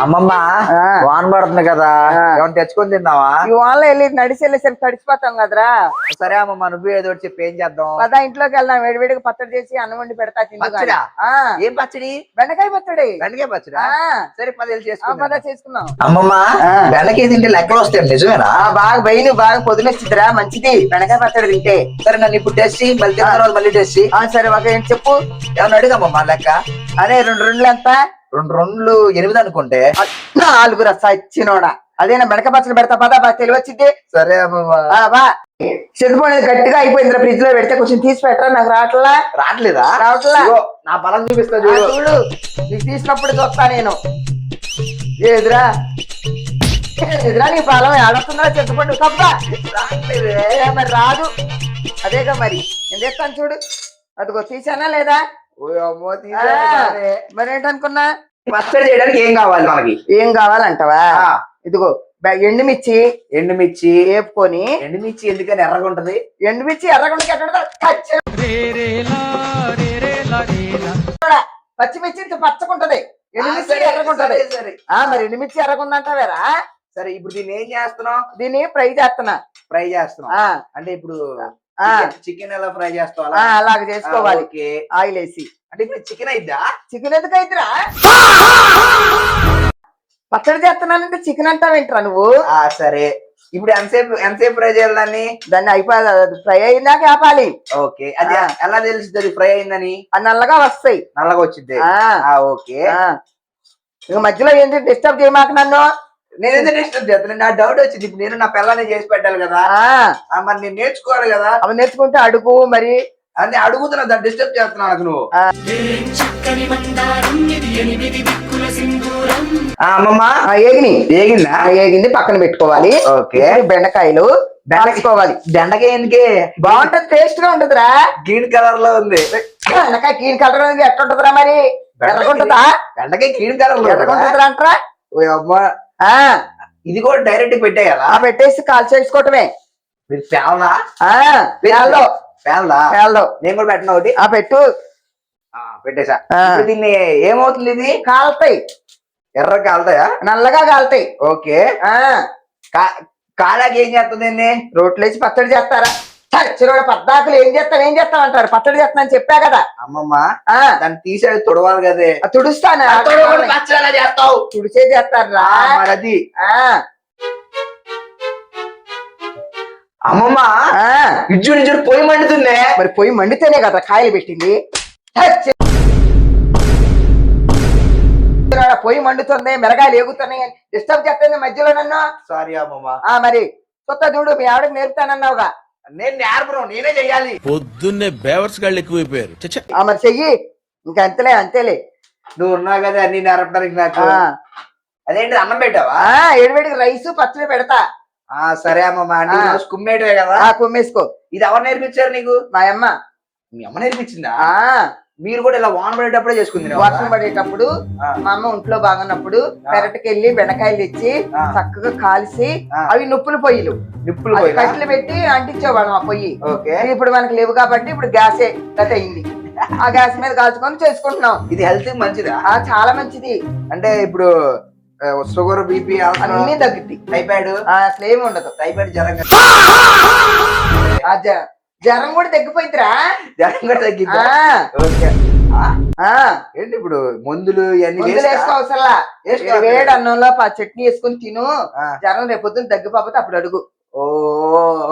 అమ్మమ్మ వాన పడుతుంది కదా, ఏమన్నా తెచ్చుకొని తిందావా? ఈ వానలో వెళ్ళి నడిచి వెళ్ళేసరికి తడిచిపోతాం కదరా. సరే అమ్మమ్మ, నువ్వు ఏదో ఒకటి చెప్పి ఏం చేద్దాం? పదా ఇంట్లోకి వెళ్దాం, వేడివేడిగా పచ్చడి చేసి అన్నం వండి పెడతా. పచ్చడా? ఏం పచ్చడి? బెండకాయ పచ్చడి. బెండకాయ పచ్చడా? సరే పదేళ్ళు చేసుకుందాం. అమ్మమ్మ, బెండకాయ తింటే లెక్కలు వస్తాయి, నిజమేనా? బాగా బయలు బాగా పొద్దునొచ్చిద్దిరా, మంచిది బెండకాయ పచ్చడి తింటే. సరే నన్ను ఇప్పుడు టెస్ట్ మళ్ళీ తిన్న తర్వాత మళ్ళీ టెస్ట్. సరే ఒక ఏంటి చెప్పు, ఏమన్నా అడుగమ్మమ్మ లెక్క. అదే 2 రెండ్లు ఎంత? 2 రెండ్లు 8 అనుకుంటే. 4 రసా ఇచ్చినోడా. అదేనా బెండకాయ పచ్చడి పెడతా పదా, బాగా తెలివి వచ్చింది. సరే అమ్మమ్మ. చింతపండు గట్టిగా అయిపోయింది, ఫ్రిడ్జ్ లో పెడితే కొంచెం తీసి పెట్టరా, నాకు రావట్లేదా? నా బలం చూపిస్తా చూడు. నీకు తీసినప్పుడు చూస్తా నేను. ఎదురా నీ బలం ఆడుతుందా? చింతపండు కబ్బా మరి రాదు. అదేగా మరి నేను తెస్తాను చూడు. అదిగో తీసానా లేదా? మరి ఏంటనుకున్నా, పచ్చడి చేయడానికి ఏం కావాలి మనకి? ఏం కావాలంటావా? ఇదిగో ఎండుమిర్చి వేపుకొని. ఎండుమిర్చి ఎందుకని ఎర్రగా ఉంటది? ఎండుమిర్చి ఎర్రగుండ పచ్చిమిర్చి పచ్చకుంటది, ఎండుమిర్చి ఎర్రగుంటది. మరి ఎండుమిర్చి ఎర్రగుందంటావేరా? సరే ఇప్పుడు దీన్ని ఏం చేస్తున్నావు? దీన్ని ఫ్రై చేస్తున్నా. అంటే ఇప్పుడు చికెన్ ఎలా ఫ్రై చేస్తావు? అలాగే చేసుకోవాలి, ఆయిల్ వేసి. అంటే ఇప్పుడు చికెన్ అయిద్దా? చికెన్ ఎందుకు అయిద్దిరా? పచ్చడి చేస్తున్నానంటే చికెన్ అంటావేంట్రా నువ్వు? సరే ఇప్పుడు ఎంతసేపు ఫ్రై చేయాలి దాన్ని అయిపోయి ఫ్రై అయిందాక ఆపాలి. ఓకే, అది ఎలా తెలుస్తుంది ఫ్రై అయిందని? అది నల్లగా వస్తాయి. నల్లగా వచ్చింది. ఓకే, ఇక మధ్యలో ఏంటి డిస్టర్బ్ చేయమాక నన్ను. నేనైతే డిస్టర్బ్ చేస్తాను, నా డౌట్ వచ్చింది. ఇప్పుడు నేను నా పిల్లల్ని చేసి పెట్టాలి కదా, మరి నేను నేర్చుకోవాలి కదా. అవి నేర్చుకుంటే అడుగు మరి. అన్ని అడుగుతున్నా, దాన్ని డిస్టర్బ్ చేస్తున్నా నాకు నువ్వు. అమ్మమ్మ ఏగింది పక్కన పెట్టుకోవాలి. ఓకే, బెండకాయలు బెండకోవాలి. బెండకాయ ఎందుకే? బాగుంటది, టేస్ట్ గా ఉంటదిరా. గ్రీన్ కలర్ లో ఉంది బెండకాయ. గ్రీన్ కలర్ ఎట్టుంటదిరా మరి? ఎర్రగుంటదా? బెండకాయ గ్రీన్ కలర్ లో ఎర్రగుంటదిరా అంటారా? అమ్మ, ఇది కూడా డైరెక్ట్ పెట్టేయాలా? పెట్టేసి కాల్ చేసుకోవటమే. నేను కూడా పెట్టిన ఒకటి పెట్టు. పెట్టేసా. దీన్ని ఏమవుతుంది? ఇది కాలుతాయి. ఎర్ర కాలుతాయా? నల్లగా కాలుతాయి. ఓకే, కాలాకి ఏం చేస్తుంది? రోట్లు వేసి పచ్చడి చేస్తారా? పద్దాకులు ఏం చేస్తావు అంటారు. పచ్చడి చేస్తానని చెప్పా కదా అమ్మమ్మ. దాన్ని తీసేది తుడవాలి కదే. తుడుస్తాను. చేస్తావు? తుడిచే చేస్తారా మరి అది. అమ్మమ్మ, ఇజ్జుడు పొయ్యి మండుతుంది. మరి పొయ్యి మండితేనే కదా కాయలు పెట్టింది. పొయ్యి మండుతుంది, మిరగాయలు ఎగుతున్నాయి, డిస్టర్బ్ చేస్తుంది మధ్యలో నన్ను. సారీ అమ్మమ్మ. మరి కొత్త చూడు, మీ ఆవిడకి నేర్పుతానన్నావుగా. నేను నేర్పను, నేనే చెయ్యాలి. పొద్దున్నే బేవర్స్ గాళ్ళు ఎక్కువైపోయారు. మరి చెయ్యి, ఇంకా అంతేలే. నువ్వు ఉన్నావు కదా అన్ని నేర్పడానికి నాకు. అదేంటి, అన్నం పెట్టావా? ఏడువేడికి రైస్ పచ్చడి పెడతా. సరే అమ్మమ్మ. కుమ్మేయటమే కదా? కుమ్మేసుకో. ఇది ఎవరు నేర్పించారు నీకు? మా అమ్మ. మీ అమ్మ నేర్పించిందా? మీరు కూడా ఇలా వాన పడేటప్పుడే చేసుకుంది? వర్షం పడేటప్పుడు మా అమ్మ ఒంట్లో బాగున్నప్పుడు పెరటికి వెళ్ళి బెండకాయలు తెచ్చి చక్కగా కాల్చి, అవి నిప్పులు కట్టెలు పెట్టి అంటించేవాళ్ళం ఆ పొయ్యి. ఇప్పుడు మనకి లేవు కాబట్టి ఇప్పుడు గ్యాసే అయింది. ఆ గ్యాస్ మీద కాల్చుకొని చేసుకుంటున్నాం. ఇది హెల్త్ మంచిదా? చాలా మంచిది. అంటే ఇప్పుడు షుగర్, బీపీ అన్ని తగ్గుద్ది. టైఫాయిడ్ అసలు ఏమి ఉండదు. టైఫాయిడ్, జ్వరం కూడా తగ్గిపోయిందిరా. జ్వరం కూడా తగ్గింది. ఏంటి ఇప్పుడు మందులు వేసుకో అవసరంలా. వేడి అన్నంలో చట్నీ వేసుకుని తిను. జ్వరం రేపొద్దున తగ్గిపోతే అప్పుడు అడుగు.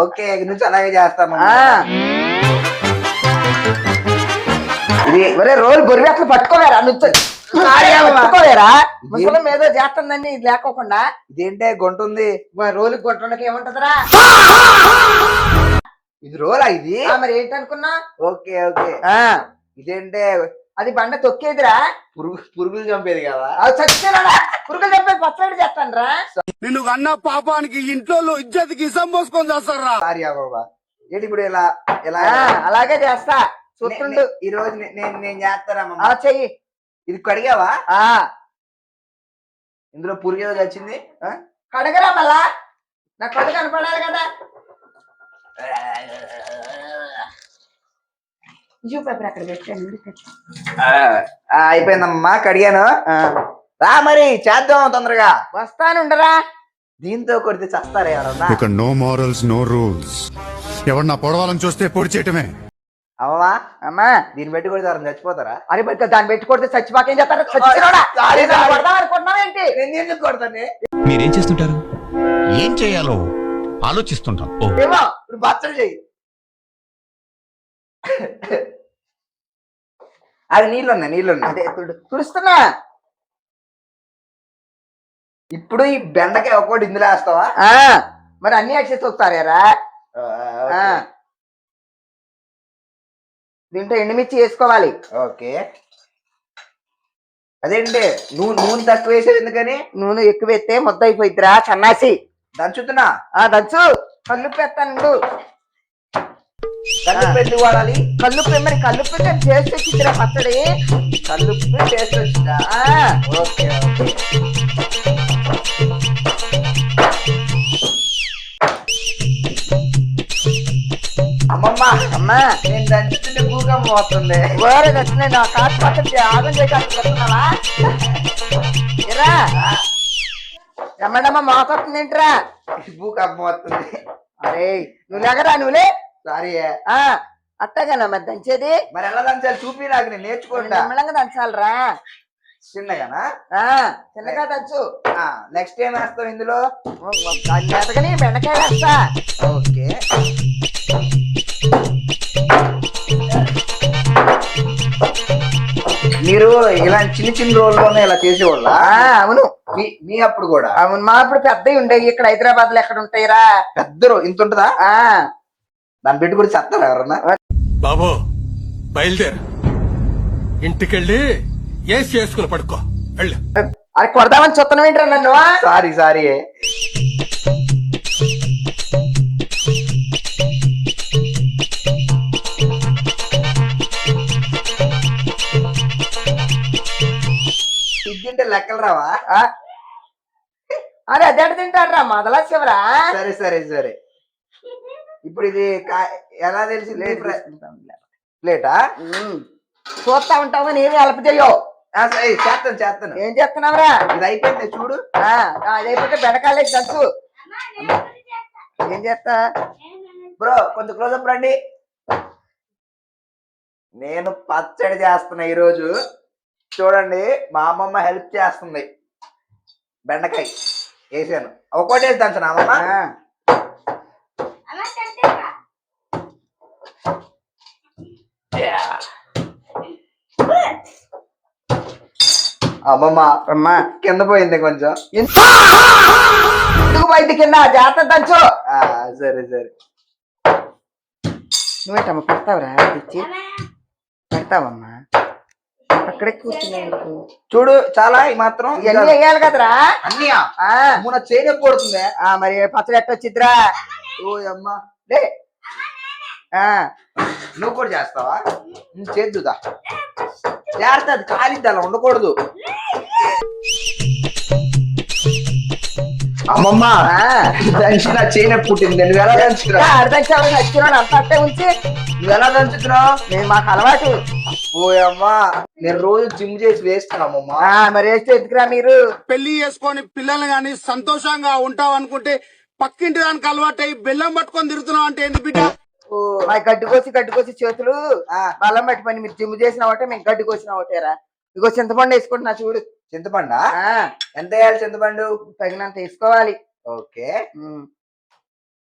ఓకే, నుంచి అలాగే చేస్తాను. ఇది రోజు గొర్రె అట్లా పట్టుకోలేరా? పట్టుకోలేరా? ముసలం ఏదో చేస్తుందండి ఇది లేకోకుండా. ఇదేంటే గుంటుంది? రోజుకి గుంటుండకి ఏముంటదిరా? ఇది రోలా ఇది? మరి ఏంటనుకున్నా? ఓకే, ఇదేంటే అది బండ తొక్కేదిరా. పురుగులు చంపేది కదా? చచ్చిపోయినా పురుగులు చంపేది పచ్చడి చేస్తాను రా. నిన్ను అన్న పాపానికి ఇంట్లో ఇజ్జతికి ఇసం పోసుకొని చేస్తారా? సారీ బాబా. ఏంటి ఇప్పుడు ఇలా అలాగే చేస్తా. చూస్తుండు. ఈ రోజు నేను చేస్తానమ్మా. చెయ్యి. ఇది కడిగావా? ఇందులో పురుగు ఏదో వచ్చింది. కడగరా మళ్ళా, నా కడుగు కనపడాలి కదా. అయిపోయిందమ్మా, కడిగాను. రా మరి చేద్దాం తొందరగా. వస్తానుండరా. దీంతో కొడితే చస్తారా ఎవరన్నా? ఇక నో మారల్స్ నో రూల్స్. ఎవరన్నా పొడవాలని చూస్తే పొడి చేయటమే. అమ్మా అమ్మా దీన్ని పెట్టి కొడితే ఎవరైనా చచ్చిపోతారా? అరే మరి దాన్ని పెట్టి కొడితే చచ్చిపోకేం చేస్తారు? అనుకుంటున్నావేంటి? నేను ఎందుకు కొడతానే? మీరేం చేస్తుంటారు? ఏం చేయాలో ఆలోచిస్తుంటాం. ఏమో ఇప్పుడు బచ్చలు చెయ్యి. అది నీళ్ళున్నాయి. అదే తుడుస్తున్నా. ఇప్పుడు ఈ బెండకాయ ఒక్కోటి ఇందులో వేస్తావా? మరి అన్ని యాక్సెస్ వస్తారా? దీంట్లో ఎండుమిర్చి వేసుకోవాలి. ఓకే. అదేంటి నూనె తక్కువ వేసేది ఎందుకని? నూనె ఎక్కువ వేస్తే ముద్ద అయిపోయిద్దిరా సన్నాసి. దంచుతున్నా. దంచు. కల్లుప్పు వేస్తాను. కల్లుప్పు ఎందుకు వాడాలి? కల్లుప్పు మరి కల్లుప్పు టేస్ట్ వచ్చిందిరా పచ్చడి. కల్లుప్పు టేస్ట్ వచ్చిందా? ఓకే. అమ్మమ్మ అమ్మా నేను దంచుతుంటే భూకంపం వస్తుంది. వేరే దచ్చిన నా కాసు పచ్చడి ఆగం చేయగలుగుతున్నావా? రమ్మడమ్మ మోకొస్తుంది ఏంట్రా? భూకంపం వస్తుంది. అరే నువ్వు లేకరా నువ్వులే. సారీ. అట్టగానా మరి దంచేది? మరి ఎలా దంచాలి చూపి నాకు, నేను నేర్చుకుంటా. నిమ్మలంగా దంచాలరా. చిన్నగానా? చిన్నగా దంచు. నెక్స్ట్ ఏం వేస్తావు ఇందులో? ఎదగని బెండకాయ వేస్తా. ఓకే. మీరు ఇలా చిన్న రోజుల్లోనే ఇలా చేసేవాళ్ళ? అవును. మీ అప్పుడు కూడా? అవును, మా అప్పుడు పెద్దవి ఉండేవి. ఇక్కడ హైదరాబాద్ లో ఎక్కడ ఉంటాయిరా? పెద్ద ఇంత ఉంటుందా? దాన్ని పెట్టి కూడా చెప్తారా ఎవరన్నా? బాబు బయలుదేరు, ఇంటికెళ్ళి ఏసి చేసుకుని పడుకో. వెళ్ళు. అది కొడదామని చూస్తున్నావు ఏంట్రా నన్ను? సారీ. తింటే లెక్కలు రావా? అరే అదే తింటారా మొదలా చివరా? సరే. ఇప్పుడు ఇది ఎలా తెలిసింది? ప్లేటా? చూస్తా ఉంటావు కానీ ఏమి హెల్ప్ చెయ్యవు. చేస్తాను. ఏం చేస్తున్నావురా? ఇది అయిపోయింది చూడు. అది అయిపోతే బెండకాయలు దంచు. ఏం చేస్తా బ్రో? కొంచెం క్లోజప్ రండి. నేను పచ్చడి చేస్తున్నా ఈరోజు. చూడండి మా అమ్మమ్మ హెల్ప్ చేస్తుంది. బెండకాయ వేసాను. ఒక్కోటి వేసి దంచనా అమ్మమ్మ? అమ్మమ్మ కింద పోయింది కొంచెం. ఎందుకు బయట కింద? జాగ్రత్త దంచు. సరే. నువ్వేటమ్మా పెడతావురా? తెచ్చి పెడతావమ్మా. అక్కడే కూర్చున్నాను చూడు. చాలా ఈ మాత్రం ఇవన్నీ వేయాలి కదరా? అన్నీయా చేయనే పడుతుంది. మరి పచ్చడి ఎట్ట వచ్చిద్దిరా? ఓ అమ్మా లే. నువ్వు కూడా చేస్తావా? చేద్దుదా జాగ్రత్త, అది కాలిద్ది, అలా ఉండకూడదు. అమ్మమ్మ దంచిన చేయనే పుట్టింది. నువ్వు ఎలా దంచుతున్నావు? నచ్చినాడు అంత అట్టే ఉంచి. నువ్వు ఎలా దంచుతున్నావు? నేను మాకు అలవాటు. ఓ అమ్మా నేను రోజు జిమ్ చేసి వేస్తున్నామమ్మా. మరి వేస్తే ఎందుకురా మీరు? పెళ్లి చేసుకొని పిల్లల్ని గాని సంతోషంగా ఉంటావు అనుకుంటే పక్కింటి దానికి అలవాటు అయ్యి బెల్లం పట్టుకొని తిరుగుతున్నావు అంటే ఏంది బిడ్డ? మా గడ్డి కోసి చేతులు బలం పట్టి పని. మీరు జిమ్ చేసిన ఒకటే, మేము గడ్డి కోసిన ఒకటేరా. ఇగో చింతపండు వేసుకుంటున్నా చూడు. చింతపండా? ఎంత వేయాలి చింతపండు? తగినంత వేసుకోవాలి. ఓకే.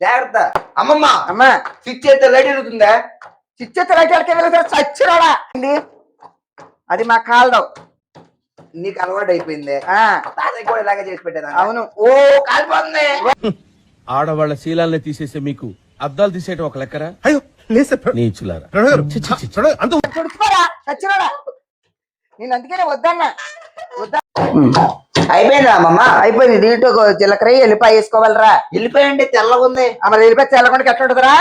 జాగ్రత్త. అమ్మమ్మ అమ్మా స్విచ్ అయితే లైట్ ఎదుగుతుందా? చిచ్చెత్త లైట్ చచ్చిరాడా? అది మా కాలదాం. నీకు అలవాటు అయిపోయింది. తాతయ్య కూడా ఇలాగే చేసి పెట్టేదా? అవును. ఓ కాలిపోతుంది. ఆడవాళ్ల శీలాల్ని తీసేసే మీకు అద్దాలు తీసేయటం ఒక లెక్కరా? అయ్యో నీచులారా. తుడుచుకోరా చచ్చిరాడా? నేను అందుకనే వద్దన్నా. అయిపోయిందా అమ్మమ్మ? అయిపోయింది. దీంట్లో జీలకర్ర ఎల్లిపాయ వేసుకోవాలరా. వెళ్ళిపోయి అంటే తెల్లగా ఉంది. మరి ఎల్లిపాయ తెల్లకుండా ఎట్లా ఉంటుందిరా?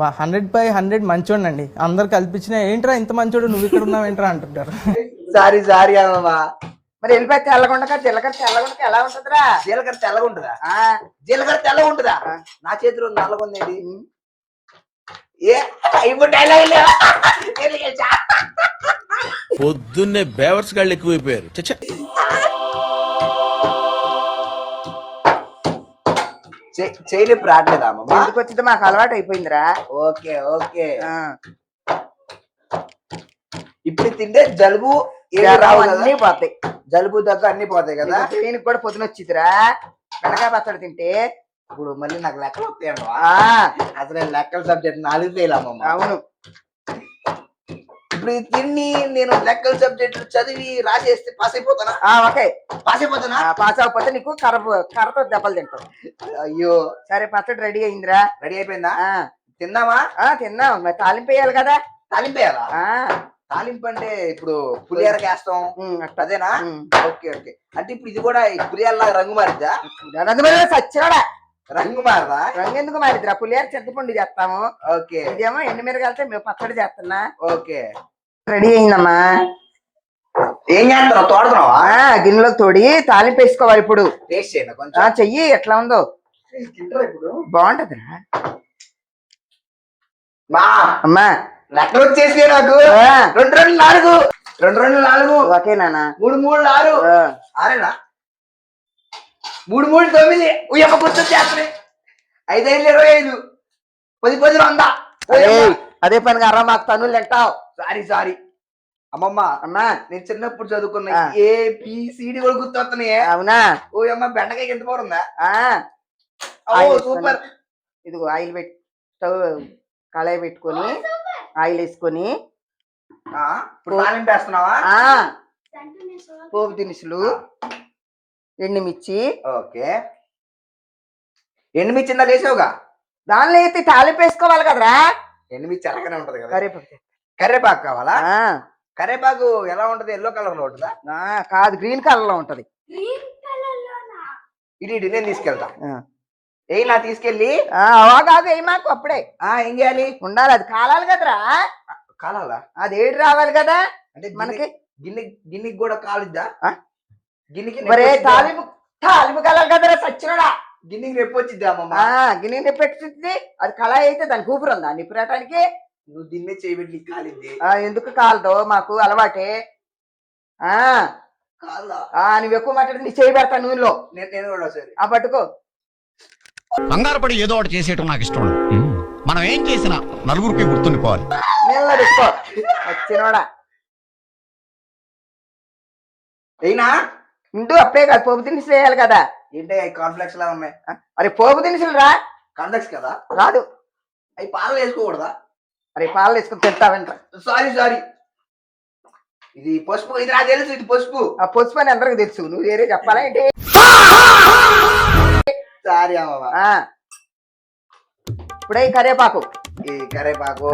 100/100 మంచోడండి. అందరు కల్పించిన ఏంట్రా ఇంత మంచోడు, నువ్వు ఇక్కడ ఉన్నావు ఏంట్రా అంటుంటారు. సారీ అమ్మమ్మ. మరి వెళ్ళిపోయి తెల్లగుండక జీలకర్ర తెల్లగుండక ఎలా ఉంటుందిరా? జీలకర్ర తెల్లగా ఉంటుందా? జీలకర్ర తెల్లగా ఉంటుందా? నా చేతిలో నల్లగా ఉంది. ఇప్పుడు డైలాగ్ పొద్దున్నే బేవర్స్ గాళ్ళు ఎక్కువైపోయారు. చచ్చా. చేయలేపు రావట్లేదా అమ్మమ్మ? ఎందుకు వచ్చిందో మాకు అలవాటు అయిపోయిందిరా. Okay okay. ఆ, ఇప్పుడు తింటే జలుబు ఏమీ జ్వరం రావు కదా? అన్నీ పోతాయి. జలుబు దగ్గు అన్ని పోతాయి కదా? దీనికి కూడా పొద్దున వచ్చిందిరా బెండకాయ పచ్చడి తింటే. ఇప్పుడు మళ్ళీ నాకు లెక్కలు వస్తాయండి. ఆ అసలు నేను లెక్కల సబ్జెక్ట్ 4 ఫెయిల్ అమ్మమ్మ. అవును. ఇప్పుడు ఇది తిని నేను లెక్కల సబ్జెక్ట్ చదివి రాసేస్తే పాస్ అయిపోతానా? ఓకే. పాస్ అయిపోతానా? పాస్ అవ్వకపోతే నీకు కర్రతో దెబ్బలు తింటావు. అయ్యో, సరే పచ్చడి రెడీ అయిందిరా. రెడీ అయిపోయిందా? ఆ, తిందామా? తిన్నాం. మరి తాలింపు వేయాలి కదా. తాలింపేయాలా? ఆ, తాలింపు అంటే ఇప్పుడు పులిహోరకి వేస్తాం అట్లా. అదేనా? Okay okay. అంటే ఇప్పుడు ఇది కూడా పులిహోరలా రంగు మారిద్దా? సచ్చినోడా, రంగు మారదా? రంగు ఎందుకు మారిద్దిరా? పులిహోర చింతపండు చేస్తాము. ఓకే. ఇదేమో ఎండు మిరగాయలతో మేము పచ్చడి చేస్తున్నా. ఓకే. రెడీ అయిందమ్మా. ఏం చేస్తున్నావు? తోడుతున్నావా? గిన్నెలోకి తోడి తాలింపు వేసుకోవాలి. ఇప్పుడు టేస్ట్ చేయండి కొంచెం. చెయ్యి ఎట్లా ఉందో. ఇప్పుడు బాగుంటదిరా. మా అమ్మా లెక్కలు వచ్చేసి నాకు 2 2 4 2 2 4 ఓకే నాన్న. 3 3 6 ఆరేనా? 3 3 9 ఉయ్యమ్మ గుర్తు చేస్తున్నాయి. 5 5 25 10 10 100. అదే పనిగా అరా మాకు తనులు తింటావు. సారీ అమ్మమ్మ. అమ్మా నేను చిన్నప్పుడు చదువుకున్నా ABCD కూడా గుర్తొస్తున్నాయి. అవునా? ఓ అమ్మ బెండకాయ ఎంత బాగుందా? సూపర్. ఇదిగో ఆయిల్ పెట్టి స్టవ్ కళాయి పెట్టుకొని ఆయిల్ వేసుకొని ఇప్పుడు తాలింపు వేస్తున్నావా? పోపు దినుసులు, ఎండుమిర్చి. ఓకే. ఎండుమిర్చి ఇందా వేసావుగా? దానిలో అయితే తాలింపు వేసుకోవాలి కదరా. ఎండుమిర్చి ఎరకనే ఉంటది కదా? కరివేపాకు. కరివేపాకు కావాలా? కరివేపాకు ఎలా ఉంటది? ఎల్లో కలర్ లో ఉంటుందా? కాదు, గ్రీన్ కలర్ లో ఉంటది. ఇది నేను తీసుకెళ్తా. నా తీసుకెళ్ళి కాదు వేయి మాకు అప్పుడే. ఏం చేయాలి? ఉండాలి, అది కాలాలి కదరా. కాలాలా? అది ఏడు రావాలి కదా అంటే మనకి. గిన్నెకి కూడా కాలుద్దా? గిన్నెకి మరే తాలింపు కలాలి కదరా సచ్చినోడా. గిన్నెకి రెప్పు వచ్చిద్దా అమ్మమ్మ? గిన్నె నిప్పెట్టింది. అది కళాయి అయితే దానికి ఊపిరి ఉందా నిప్పురాటానికి? నువ్వు దీన్నే చేయబెట్టి నీకు కాలింది. ఎందుకు కాలదో, మాకు అలవాటే. కాలా? నువ్వు ఎక్కువ మాట్లాడి నీ చేయి పెడతా నూనెలో. నేను కూడా సరే. కంగారు పడి ఏదో ఒకటి చేసేయటం నాకు ఇష్టం ఉండదు. మనం ఏం చేసినా నలుగురికి గుర్తుండిపోవాలి. నీళ్ళ పెట్టుకో వచ్చినోడా. అయినా ఇంటూ అప్పుడే కాదు, పోపు దినుసులు వేయాలి కదా. ఏంటి అవి కాన్ఫ్లెక్స్ లా ఉన్నాయి? అరే పోపు దినుసులు రా. కాన్ఫ్లెక్స్ కదా? కాదు, అవి పాలు వేసుకోకూడదా? అరే పాలు వేసుకుని తింటావంట. సారీ ఇది పసుపు. ఇది నాకు తెలుసు, ఇది పసుపు. ఆ పసుపు అని అందరికి తెలుసు, నువ్వు వేరే చెప్పాలా ఏంటి? సారీ అమ్మమ్మ. ఇప్పుడే ఈ కరివేపాకు. ఈ కరివేపాకు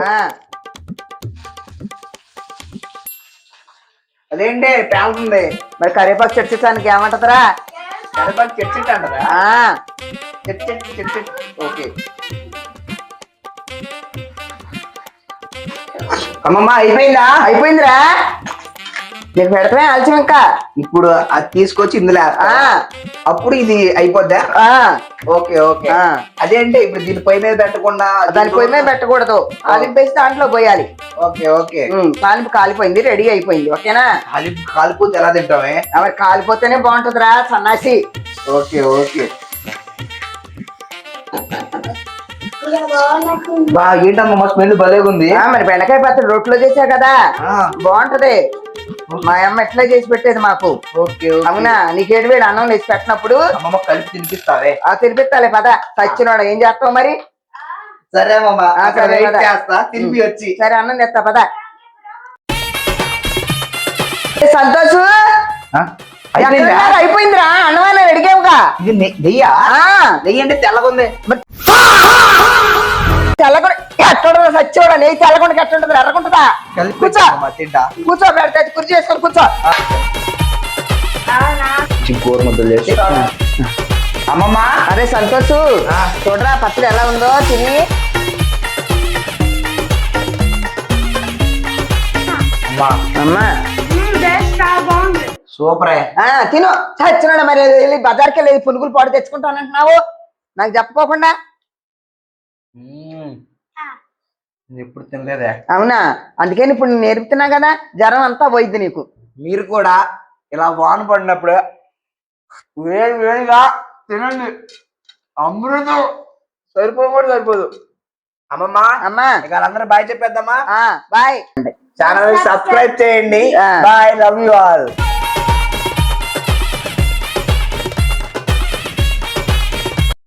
అదేంటి పేలుతుంది? మరి కరివేపాకు చర్చించడానికి ఏమంటదరా? కరివేపాకు చెట్టు అంటదా? చెట్టు. ఓకే అమ్మమ్మ. అయిపోయిందిరా. నీకు పెడతామే ఆలస్యం ఇంకా. ఇప్పుడు అది తీసుకొచ్చి ఇందులో అప్పుడు ఇది అయిపోద్దా? Okay okay. అదేంటి ఇప్పుడు దీని పొయ్యి మీద పెట్టకుండా? దాని పొయ్యి మీద పెట్టకూడదు, తాలింపేసి దాంట్లో పోయాలి. Okay okay. తాలింపు కాలిపోయింది, రెడీ అయిపోయింది. ఓకేనా? కాలిపోతే ఎలా తింటామే? మరి కాలిపోతేనే బాగుంటుందిరా సన్నాసి. Okay okay. ఏంటమ్మా స్మెల్ భలేగా ఉంది. మరి బెండకాయ పచ్చడి రొట్టెలో చేసా కదా, బాగుంటది. మా అమ్మ ఎట్లా చేసి పెట్టేది మాకు. ఓకే. అవునా? నీకేడు వేడి అన్నం వేసి పెట్టినప్పుడు అమ్మమ్మ కలిపి తినిపిస్తావే? తినిపిస్తాలే పద. సచ్చినోడ ఏం చేస్తావు మరి? సరే అమ్మమ్మ, చేస్తా తినిపి వచ్చి. సరే అన్నం తెస్తా పద. సంతోష్ అయిపోయిందిరా. అన్నమాన అడిగావుగా. ఇది నెయ్యా? నెయ్యి అంటే తెల్లగుంది. తెల్లకుండా ఎట్టుండదు సచ్చినోడ. నెయ్యి తెల్లకుండా ఎట్టుంటది? ఎర్రకుంటుందా? కూర్చో తింటా. కూర్చో, పెడితే కుర్చీ చేసుకొని కూర్చో. కూర ముద్దలు చేసి అమ్మమ్మ. అరే సంతోష్, చూడరా పచ్చడి ఎలా ఉందో తిని. అమ్మా సూపరే. తిను. చచ్చినాడు. మరి వెళ్ళి బజార్కి వెళ్ళి పునుగులు పాడు తెచ్చుకుంటానంటున్నావు నాకు చెప్పకోకుండా. ఎప్పుడు తినలేదే. అవునా, అందుకని ఇప్పుడు నేను నేర్పుతున్నా కదా, జ్వరం అంతా పోయిద్ది నీకు. మీరు కూడా ఇలా వాన పడినప్పుడు వేడి వేడిగా తినండి, అమృతం. సరిపోదు. అమ్మమ్మ, అమ్మా ఇక వాళ్ళందరూ బాయ్ చెప్పేద్దామా? బాయ్. ఛానల్ సబ్స్క్రైబ్ చేయండి. Bye, love you all.